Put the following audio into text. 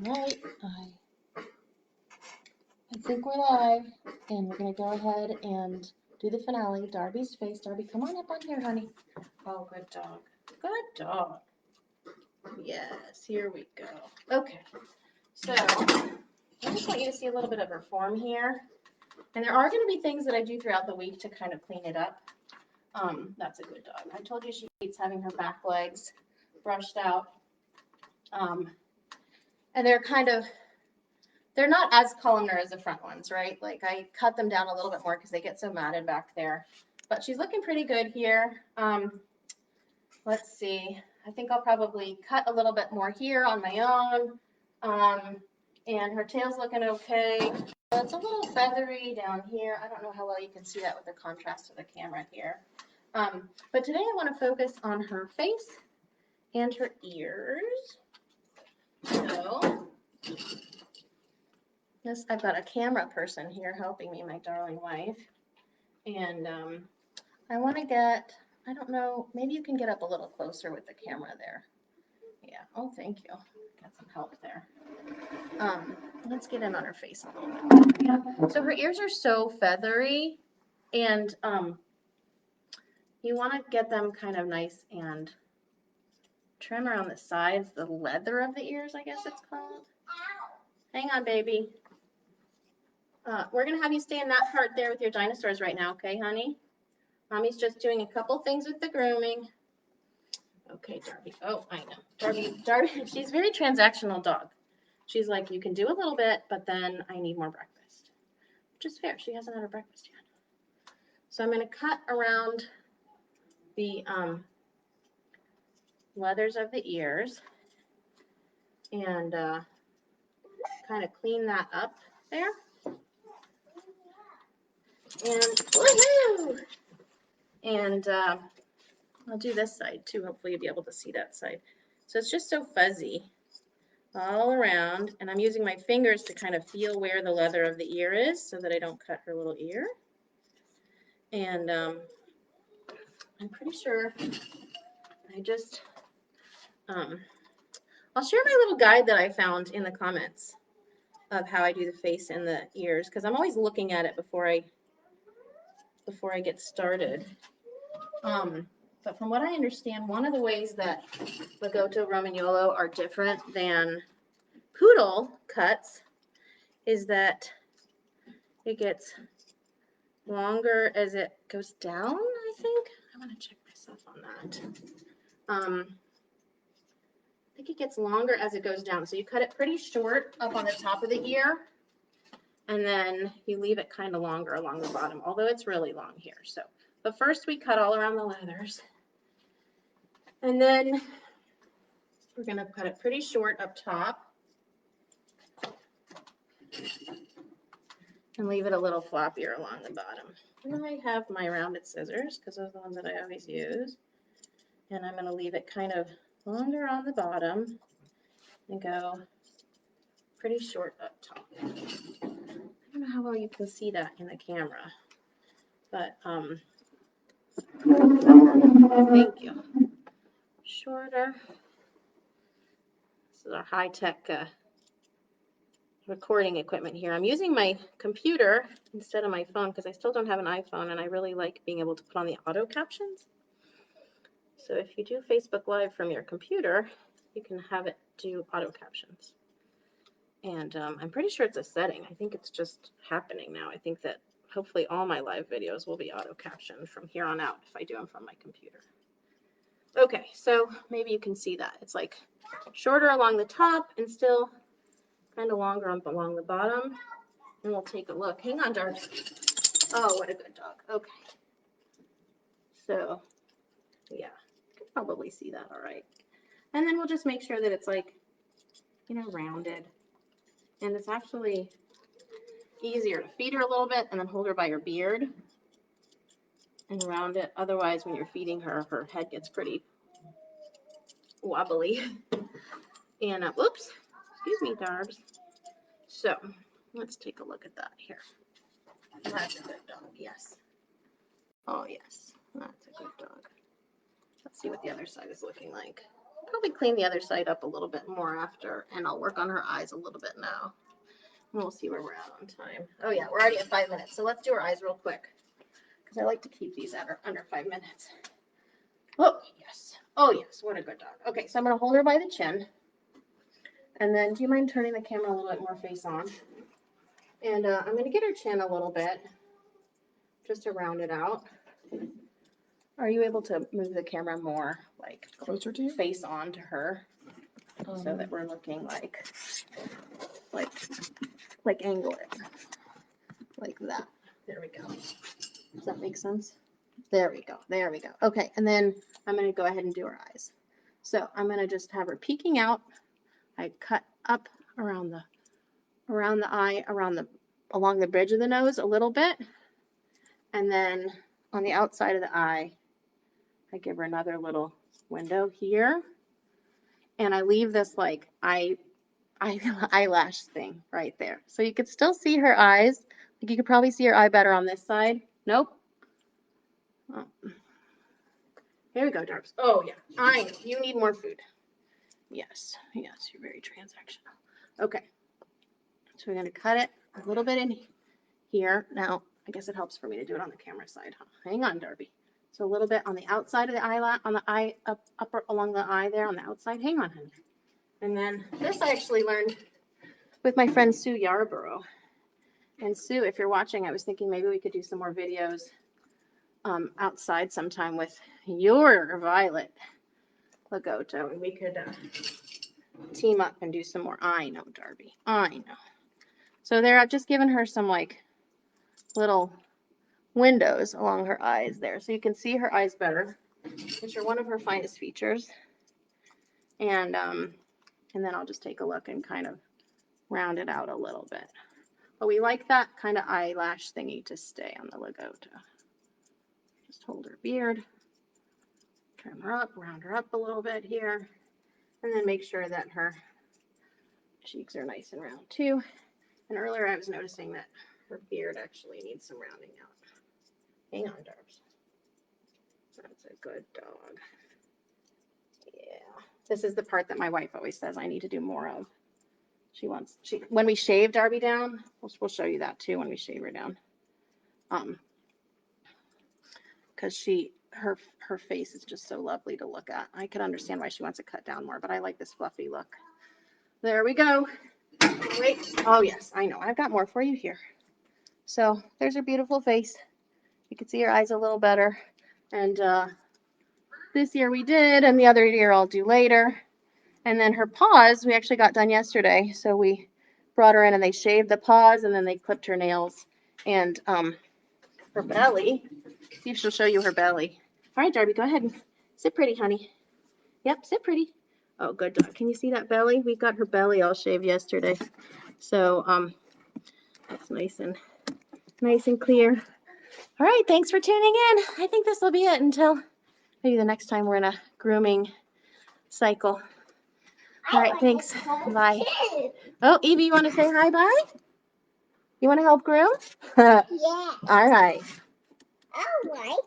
Alright, I think we're live, and we're going to go ahead and do the finale. Darby's face. Darby, come on up on here, honey. Oh, good dog. Good dog. Yes, here we go. Okay, so I just want you to see a little bit of her form here. And there are going to be things that I do throughout the week to kind of clean it up. That's a good dog. I told you she hates having her back legs brushed out. And they're not as columnar as the front ones, right? Like I cut them down a little bit more because they get so matted back there. But she's looking pretty good here. Let's see. I think I'll probably cut a little bit more here on my own. And her tail's looking okay. It's a little feathery down here. I don't know how well you can see that with the contrast of the camera here. But today I want to focus on her face and her ears. So I've got a camera person here helping me, my darling wife. And I want to get, I don't know, maybe you can get up a little closer with the camera there. Yeah, oh, thank you. Got some help there. Let's get in on her face a little bit. Yeah. So her ears are so feathery, and you want to get them kind of nice and trim around the sides, the leather of the ears, I guess it's called. Hang on, baby. We're going to have you stay in that part there with your dinosaurs right now, okay, honey? Mommy's just doing a couple things with the grooming. Okay, Darby. Oh, I know. Darby, she's a very transactional dog. She's like, you can do a little bit, but then I need more breakfast. Which is fair. She hasn't had her breakfast yet. So I'm going to cut around the leathers of the ears and kind of clean that up there. And woohoo! And I'll do this side too. Hopefully you'll be able to see that side. So it's just so fuzzy all around, and I'm using my fingers to kind of feel where the leather of the ear is so that I don't cut her little ear. And I'm pretty sure I just, I'll share my little guide that I found in the comments of how I do the face and the ears, because I'm always looking at it before I get started. But from what I understand, one of the ways that Lagotto Romagnolo are different than poodle cuts is that it gets longer as it goes down, I think. I want to check myself on that. I think it gets longer as it goes down. So you cut it pretty short up on the top of the ear, and then you leave it kind of longer along the bottom, although it's really long here. So, but first we cut all around the leathers. And then we're going to cut it pretty short up top and leave it a little floppier along the bottom. And I have my rounded scissors because those are the ones that I always use. And I'm going to leave it kind of longer on the bottom and go pretty short up top. I don't know how well you can see that in the camera, but thank you. Shorter. This is our high-tech recording equipment here. I'm using my computer instead of my phone because I still don't have an iPhone, and I really like being able to put on the auto captions. So if you do Facebook Live from your computer, you can have it do auto captions. And I'm pretty sure it's a setting. I think it's just happening now. I think that hopefully all my live videos will be auto captioned from here on out if I do them from my computer. Okay, so maybe you can see that. It's like shorter along the top and still kind of longer along the bottom. And we'll take a look. Hang on, Darby. Oh, what a good dog. Okay. So, yeah, you can probably see that all right. And then we'll just make sure that it's like, you know, rounded. And it's actually easier to feed her a little bit and then hold her by her beard and round it. Otherwise, when you're feeding her, her head gets pretty wobbly. And whoops, excuse me, Darbs. So let's take a look at that here. That's a good dog, yes. Oh, yes, that's a good dog. Let's see what the other side is looking like. probably clean the other side up a little bit more after, and I'll work on her eyes a little bit now. And we'll see where we're at on time. Oh yeah, we're already at 5 minutes, so let's do her eyes real quick, because I like to keep these at under 5 minutes. Oh yes, oh yes, what a good dog. Okay, so I'm gonna hold her by the chin, and then do you mind turning the camera a little bit more face on? And I'm gonna get her chin a little bit, just to round it out. Are you able to move the camera more, like Closer to you? face on to her, so that we're looking like angle it, like that. There we go. Does that make sense? There we go. There we go. Okay, and then I'm going to go ahead and do her eyes. So I'm going to just have her peeking out. I cut up around the eye, along the bridge of the nose a little bit, and then on the outside of the eye, I give her another little window here, and I leave this like eyelash thing right there. So you could still see her eyes. Like you could probably see her eye better on this side. Nope. Oh. Here we go, Darbs. Oh yeah, you need more food. Yes, yes, you're very transactional. Okay, so we're gonna cut it a little bit in here. Now, I guess it helps for me to do it on the camera side, huh? Hang on, Darby. So a little bit on the outside of the eyelash, on the eye, upper along the eye there on the outside. Hang on, honey. And then this I actually learned with my friend Sue Yarborough. And Sue, if you're watching, I was thinking maybe we could do some more videos outside sometime with your Violet Lagoto, and we could team up and do some more. I know, Darby. I know. So there, I've just given her some like little windows along her eyes there, so you can see her eyes better, which are one of her finest features. And then I'll just take a look and kind of round it out a little bit. But we like that kind of eyelash thingy to stay on the Lagoto. Just hold her beard, trim her up, round her up a little bit here, and then make sure that her cheeks are nice and round too. And earlier I was noticing that her beard actually needs some rounding out. Hang on, Darbs. That's a good dog. Yeah. This is the part that my wife always says I need to do more of. When we shave Darby down, we'll show you that too when we shave her down. Because her face is just so lovely to look at. I could understand why she wants to cut down more, but I like this fluffy look. There we go. Wait. Oh yes, I know. I've got more for you here. So there's her beautiful face. You can see her eyes a little better. And this year we did, and the other year I'll do later. And then her paws, we actually got done yesterday. So we brought her in and they shaved the paws and then they clipped her nails. And her belly, see if she'll show you her belly. All right, Darby, go ahead and sit pretty, honey. Yep, sit pretty. Oh, good dog. Can you see that belly? We got her belly all shaved yesterday. So that's nice and clear. All right, thanks for tuning in. I think this will be it until maybe the next time we're in a grooming cycle. All right, thanks. Bye. Oh, Evie, you want to say hi, bye? You want to help groom? Yeah. All right. All right.